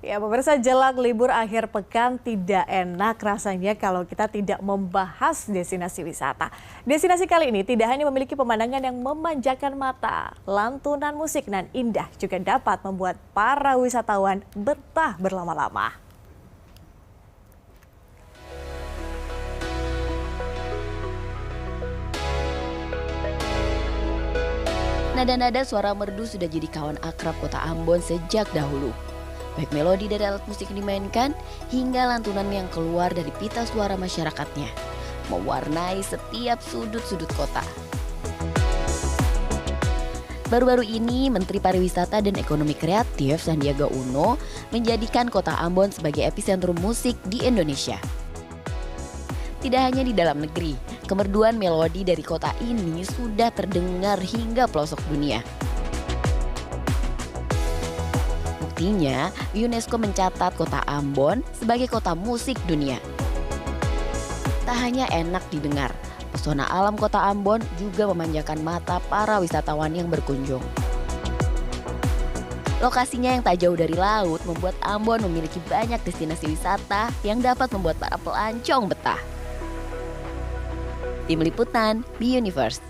Ya, pemirsa, jelang libur akhir pekan tidak enak rasanya kalau kita tidak membahas destinasi wisata. Destinasi kali ini tidak hanya memiliki pemandangan yang memanjakan mata, lantunan musik nan indah juga dapat membuat para wisatawan betah berlama-lama. Nada-nada suara merdu sudah jadi kawan akrab kota Ambon sejak dahulu. Baik melodi dari alat musik yang dimainkan hingga lantunan yang keluar dari pita suara masyarakatnya mewarnai setiap sudut-sudut kota. Baru-baru ini Menteri Pariwisata dan Ekonomi Kreatif Sandiaga Uno menjadikan kota Ambon sebagai epicentrum musik di Indonesia. Tidak hanya di dalam negeri, kemerduan melodi dari kota ini sudah terdengar hingga pelosok dunia. Buktinya, UNESCO mencatat kota Ambon sebagai kota musik dunia. Tak hanya enak didengar, pesona alam kota Ambon juga memanjakan mata para wisatawan yang berkunjung. Lokasinya yang tak jauh dari laut membuat Ambon memiliki banyak destinasi wisata yang dapat membuat para pelancong betah. Tim Liputan, B-Universe.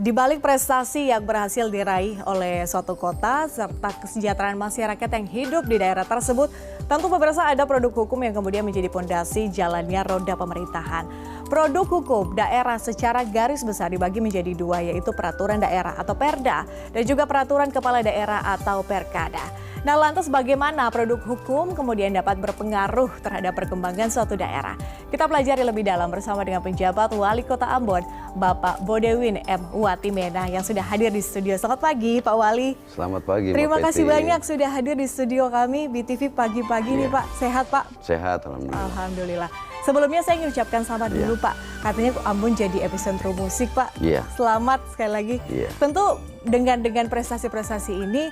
Di balik prestasi yang berhasil diraih oleh suatu kota serta kesejahteraan masyarakat yang hidup di daerah tersebut, tentu pemirsa ada produk hukum yang kemudian menjadi fondasi jalannya roda pemerintahan. Produk hukum daerah secara garis besar dibagi menjadi dua, yaitu peraturan daerah atau Perda dan juga peraturan kepala daerah atau Perkada. Nah, lantas bagaimana produk hukum kemudian dapat berpengaruh terhadap perkembangan suatu daerah? Kita pelajari lebih dalam bersama dengan penjabat Wali Kota Ambon, Bapak Bodewin M. Watimena yang sudah hadir di studio. Selamat pagi, Pak Wali. Selamat pagi, Terima Mbak kasih Peti. banyak sudah hadir di studio kami BTV pagi-pagi nih, Pak. Sehat, Pak? Sehat, alhamdulillah. Alhamdulillah. Sebelumnya saya ingin ucapkan selamat dulu, Pak. Katanya Ambon jadi epicentrum musik, Pak. Iya. Selamat sekali lagi. Iya. Tentu dengan prestasi-prestasi ini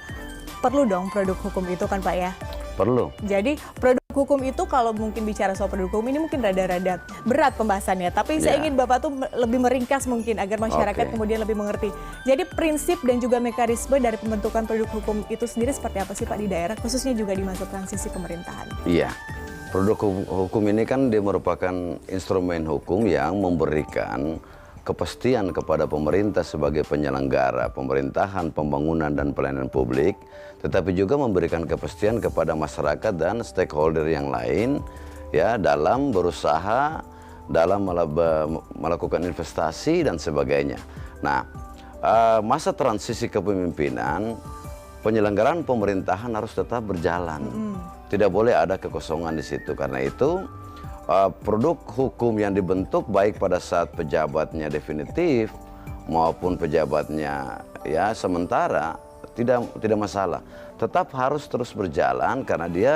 perlu dong produk hukum itu kan, Pak, ya? Perlu. Jadi produk hukum itu kalau mungkin bicara soal produk hukum ini mungkin rada-rada berat pembahasannya. Tapi saya ingin Bapak tuh lebih meringkas mungkin agar masyarakat kemudian lebih mengerti. Jadi prinsip dan juga mekanisme dari pembentukan produk hukum itu sendiri seperti apa sih, Pak, di daerah, khususnya juga di masa transisi pemerintahan? Iya. Produk hukum ini kan dia merupakan instrumen hukum yang memberikan kepastian kepada pemerintah sebagai penyelenggara pemerintahan, pembangunan, dan pelayanan publik, tetapi juga memberikan kepastian kepada masyarakat dan stakeholder yang lain ya dalam berusaha, dalam melakukan investasi dan sebagainya. Nah, masa transisi kepemimpinan, penyelenggaraan pemerintahan harus tetap berjalan. Tidak boleh ada kekosongan di situ. Karena itu produk hukum yang dibentuk baik pada saat pejabatnya definitif maupun pejabatnya ya sementara tidak masalah. Tetap harus terus berjalan karena dia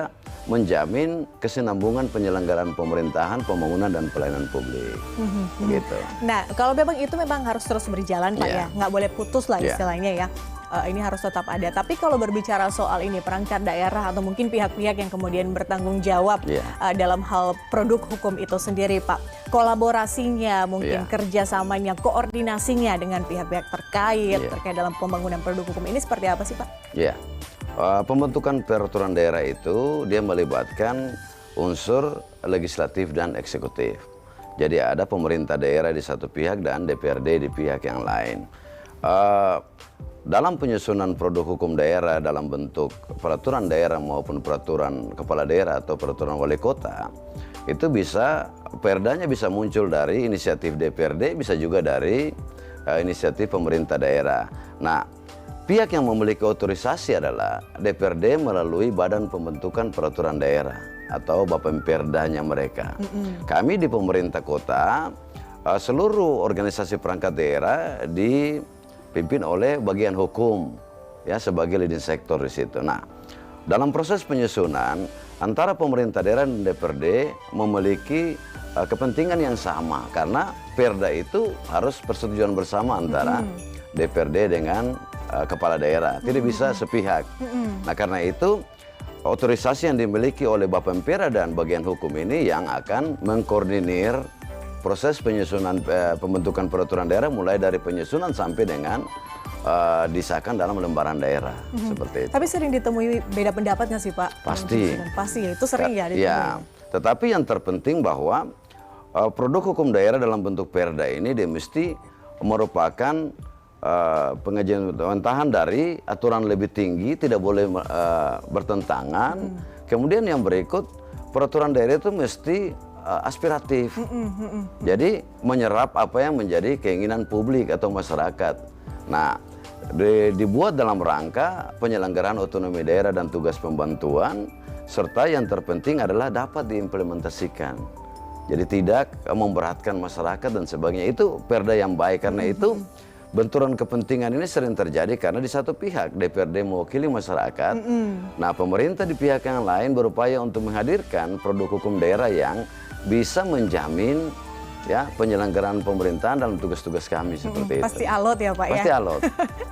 menjamin kesinambungan penyelenggaraan pemerintahan, pembangunan, dan pelayanan publik. Gitu. Nah, kalau memang itu memang harus terus berjalan, Pak, ya, nggak boleh putus lah istilahnya ya. Ini harus tetap ada. Tapi kalau berbicara soal ini perangkat daerah atau mungkin pihak-pihak yang kemudian bertanggung jawab dalam hal produk hukum itu sendiri, Pak, kolaborasinya, mungkin kerjasamanya, koordinasinya dengan pihak-pihak terkait dalam pembangunan produk hukum ini seperti apa sih, Pak? Ya, pembentukan peraturan daerah itu dia melibatkan unsur legislatif dan eksekutif. Jadi ada pemerintah daerah di satu pihak dan DPRD di pihak yang lain. Dalam penyusunan produk hukum daerah dalam bentuk peraturan daerah maupun peraturan kepala daerah atau peraturan wali kota, itu bisa perdanya bisa muncul dari inisiatif DPRD, bisa juga dari inisiatif pemerintah daerah. Nah, pihak yang memiliki otorisasi adalah DPRD melalui Badan Pembentukan Peraturan Daerah atau Bapemperdanya mereka. Kami di pemerintah kota, seluruh organisasi perangkat daerah dipimpin oleh bagian hukum ya sebagai leading sektor di situ. Nah, dalam proses penyusunan antara pemerintah daerah dan DPRD memiliki kepentingan yang sama karena Perda itu harus persetujuan bersama antara DPRD dengan kepala daerah, tidak bisa sepihak. Nah, karena itu otorisasi yang dimiliki oleh Bapempera dan bagian hukum ini yang akan mengkoordinir proses penyusunan pembentukan peraturan daerah mulai dari penyusunan sampai dengan disahkan dalam lembaran daerah seperti itu. Tapi sering ditemui beda pendapat nggak sih Pak? Pasti. Pasti, itu sering ya ditemui. Ya, tetapi yang terpenting bahwa produk hukum daerah dalam bentuk perda ini dia mesti merupakan pengajian pemerintahan dari aturan lebih tinggi, tidak boleh bertentangan. Kemudian yang berikut, peraturan daerah itu mesti aspiratif. Jadi menyerap apa yang menjadi keinginan publik atau masyarakat. Nah, dibuat dalam rangka penyelenggaraan otonomi daerah dan tugas pembantuan, serta yang terpenting adalah dapat diimplementasikan. Jadi tidak memberatkan masyarakat dan sebagainya. Itu perda yang baik, karena itu benturan kepentingan ini sering terjadi karena di satu pihak DPRD mewakili masyarakat, nah pemerintah di pihak yang lain berupaya untuk menghadirkan produk hukum daerah yang bisa menjamin ya penyelenggaraan pemerintahan dalam tugas-tugas kami seperti itu. Pasti alot ya Pak ya? Pasti alot,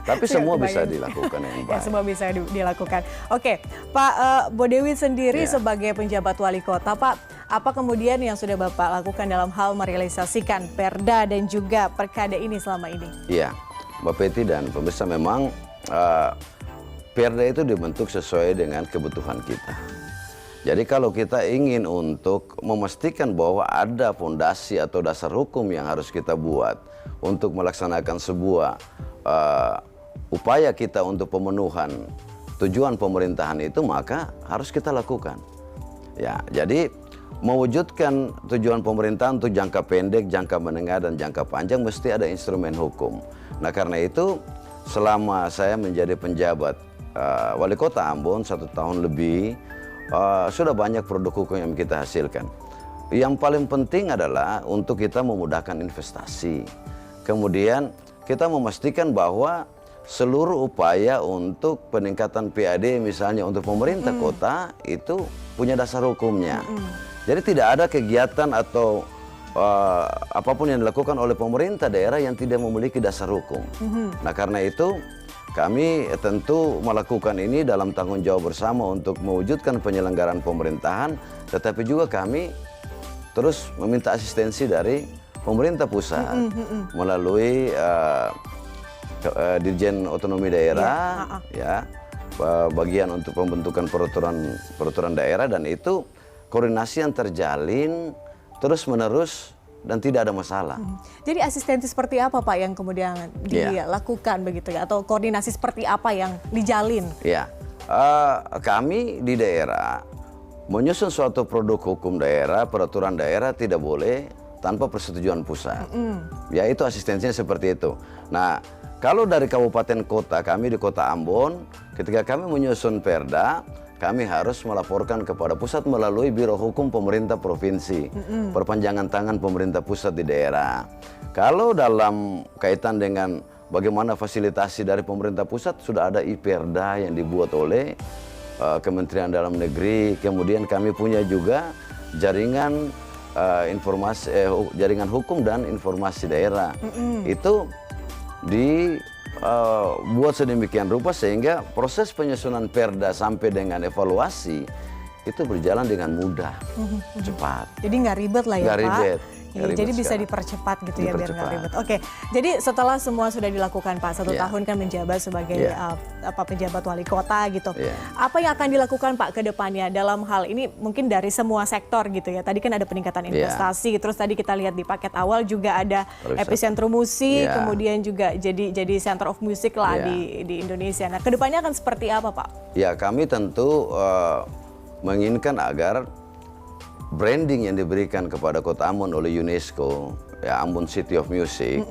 tapi semua bisa dilakukan yang baik. Ya, semua bisa dilakukan. Oke, Pak Bodewi sendiri sebagai penjabat wali kota, Pak, apa kemudian yang sudah Bapak lakukan dalam hal merealisasikan perda dan juga perkada ini selama ini? Iya, Mbak Peti dan pemirsa, memang perda itu dibentuk sesuai dengan kebutuhan kita. Jadi kalau kita ingin untuk memastikan bahwa ada fondasi atau dasar hukum yang harus kita buat untuk melaksanakan sebuah upaya kita untuk pemenuhan tujuan pemerintahan itu, maka harus kita lakukan. Ya, jadi mewujudkan tujuan pemerintahan untuk jangka pendek, jangka menengah, dan jangka panjang mesti ada instrumen hukum. Nah, karena itu selama saya menjadi penjabat wali kota Ambon 1 tahun lebih, sudah banyak produk hukum yang kita hasilkan. Yang paling penting adalah untuk kita memudahkan investasi. Kemudian kita memastikan bahwa seluruh upaya untuk peningkatan PAD misalnya untuk pemerintah kota itu punya dasar hukumnya. Jadi tidak ada kegiatan atau apapun yang dilakukan oleh pemerintah daerah yang tidak memiliki dasar hukum. Nah, karena itu kami tentu melakukan ini dalam tanggung jawab bersama untuk mewujudkan penyelenggaraan pemerintahan, tetapi juga kami terus meminta asistensi dari pemerintah pusat melalui Dirjen Otonomi Daerah, ya, bagian untuk pembentukan peraturan daerah, dan itu koordinasi yang terjalin terus-menerus dan tidak ada masalah. Jadi asistensi seperti apa Pak yang kemudian dilakukan begitu ya, atau koordinasi seperti apa yang dijalin? Ya, kami di daerah menyusun suatu produk hukum daerah, peraturan daerah tidak boleh tanpa persetujuan pusat. Ya, itu asistensinya seperti itu. Nah, kalau dari kabupaten kota, kami di kota Ambon, ketika kami menyusun perda, kami harus melaporkan kepada pusat melalui Biro Hukum Pemerintah Provinsi, perpanjangan tangan pemerintah pusat di daerah. Kalau dalam kaitan dengan bagaimana fasilitasi dari pemerintah pusat, sudah ada IPerda yang dibuat oleh Kementerian Dalam Negeri. Kemudian kami punya juga jaringan jaringan hukum dan informasi daerah. Itu buat sedemikian rupa sehingga proses penyusunan perda sampai dengan evaluasi itu berjalan dengan mudah, cepat. Jadi nggak ribet lah ya Pak? Ribet. Ya, jadi bisa dipercepat gitu ya, biar nggak ribet. Oke, jadi setelah semua sudah dilakukan Pak, 1 tahun kan menjabat sebagai penjabat wali kota gitu. Apa yang akan dilakukan Pak ke depannya dalam hal ini, mungkin dari semua sektor gitu ya. Tadi kan ada peningkatan investasi, terus tadi kita lihat di paket awal juga ada epicentrum musik, kemudian juga jadi center of music lah di Indonesia. Nah, ke depannya akan seperti apa Pak? Ya, kami tentu menginginkan agar branding yang diberikan kepada Kota Ambon oleh UNESCO, ya, Ambon City of Music.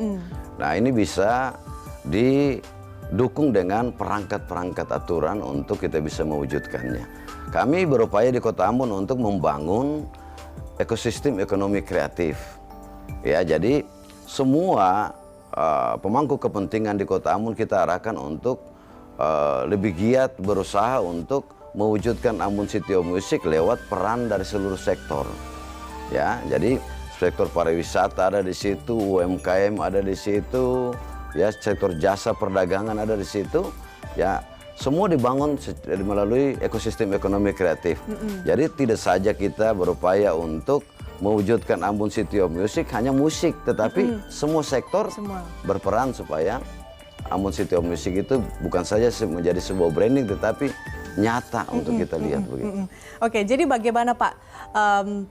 Nah, ini bisa didukung dengan perangkat-perangkat aturan untuk kita bisa mewujudkannya. Kami berupaya di Kota Ambon untuk membangun ekosistem ekonomi kreatif. Ya, jadi semua pemangku kepentingan di Kota Ambon kita arahkan untuk lebih giat berusaha untuk mewujudkan Ambon City of Music lewat peran dari seluruh sektor. Ya, jadi sektor pariwisata ada di situ, UMKM ada di situ, ya, sektor jasa perdagangan ada di situ. Ya, semua dibangun melalui ekosistem ekonomi kreatif. Jadi tidak saja kita berupaya untuk mewujudkan Ambon City of Music hanya musik, tetapi semua sektor berperan supaya Ambon City of Music itu bukan saja menjadi sebuah branding, tetapi nyata untuk kita lihat begitu. Oke, jadi bagaimana Pak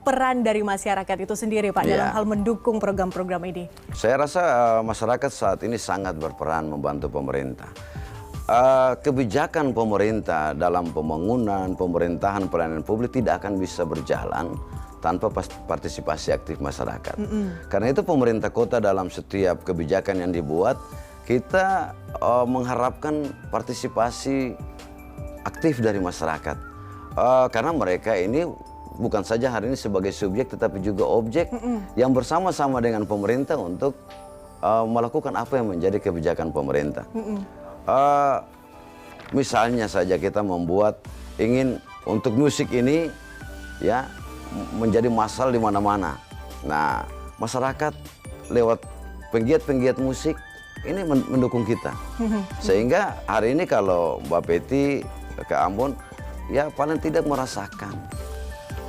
peran dari masyarakat itu sendiri Pak dalam hal mendukung program-program ini? Saya rasa masyarakat saat ini sangat berperan membantu pemerintah. Kebijakan pemerintah dalam pembangunan, pemerintahan, pelayanan publik tidak akan bisa berjalan tanpa partisipasi aktif masyarakat. Karena itu pemerintah kota dalam setiap kebijakan yang dibuat, kita mengharapkan partisipasi aktif dari masyarakat. Karena mereka ini bukan saja hari ini sebagai subjek, tetapi juga objek yang bersama-sama dengan pemerintah untuk melakukan apa yang menjadi kebijakan pemerintah. Misalnya saja kita membuat ingin untuk musik ini ya menjadi massal di mana-mana. Nah, masyarakat lewat penggiat-penggiat musik ini mendukung kita. Sehingga hari ini kalau Mbak Peti ke Ambon, ya paling tidak merasakan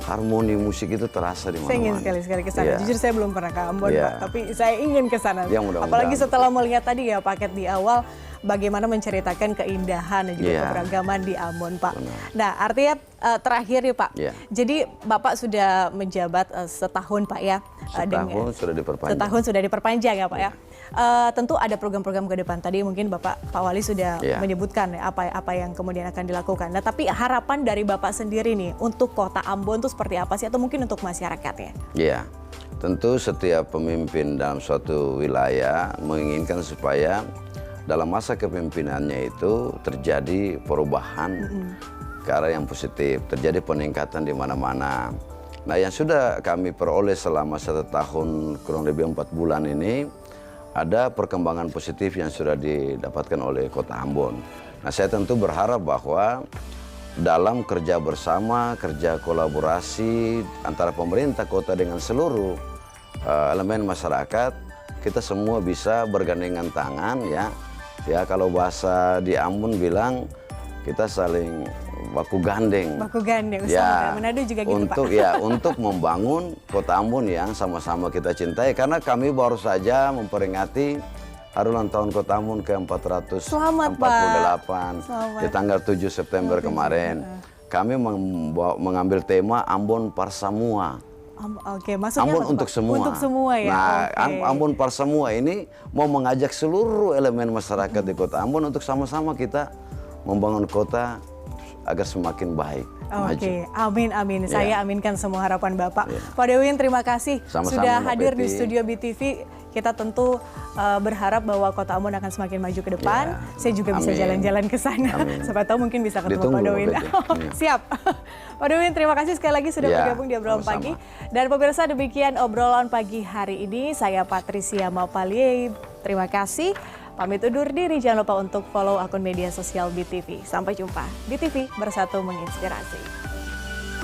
harmoni musik itu terasa di mana-mana. Saya ingin sekali ke sana. Jujur saya belum pernah ke Ambon, Pak, tapi saya ingin ke sana. Ya, apalagi setelah melihat tadi ya paket di awal bagaimana menceritakan keindahan dan juga keberagaman di Ambon, Pak. Nah, artinya terakhir nih Pak. Jadi Bapak sudah menjabat setahun Pak ya. Setahun sudah diperpanjang. Setahun sudah diperpanjang ya Pak ya. Tentu ada program-program ke depan. Tadi mungkin Pak Wali sudah menyebutkan ya, apa yang kemudian akan dilakukan. Nah, tapi harapan dari Bapak sendiri nih untuk Kota Ambon itu seperti apa sih, atau mungkin untuk masyarakatnya? Iya, tentu setiap pemimpin dalam suatu wilayah menginginkan supaya dalam masa kepemimpinannya itu terjadi perubahan ke arah yang positif, terjadi peningkatan di mana-mana. Nah, yang sudah kami peroleh selama 1 tahun kurang lebih 4 bulan ini, ada perkembangan positif yang sudah didapatkan oleh Kota Ambon. Nah, saya tentu berharap bahwa dalam kerja bersama, kerja kolaborasi antara pemerintah kota dengan seluruh elemen masyarakat, kita semua bisa bergandengan tangan ya. Ya, kalau bahasa di Ambon bilang kita saling baku gandeng. Baku gandeng, ya, Manado juga gitu untuk, Pak. Ya, untuk membangun Kota Ambon yang sama-sama kita cintai. Karena kami baru saja memperingati hari ulang tahun Kota Ambon ke-448 di tanggal 7 September kemarin. Kami mengambil tema Ambon Parsamua. Oke, maksudnya Ambon untuk semua. Untuk semua ya. Nah, Ambon Parsamua ini mau mengajak seluruh elemen masyarakat di Kota Ambon untuk sama-sama kita membangun kota agar semakin baik. Oke, amin. Saya aminkan semua harapan Bapak. Pak Dewin, terima kasih sudah hadir di studio BTV. Kita tentu berharap bahwa Kota Ambon akan semakin maju ke depan. Saya juga bisa jalan-jalan ke sana. Siapa tahu mungkin bisa ketemu Pak Dewin. Siap. Pak Dewin, terima kasih sekali lagi sudah bergabung di Obrolan Pagi. Dan pemirsa, demikian obrolan pagi hari ini. Saya Patricia Mapalie. Terima kasih. Pamit undur diri, jangan lupa untuk follow akun media sosial BTV. Sampai jumpa. BTV, bersatu menginspirasi.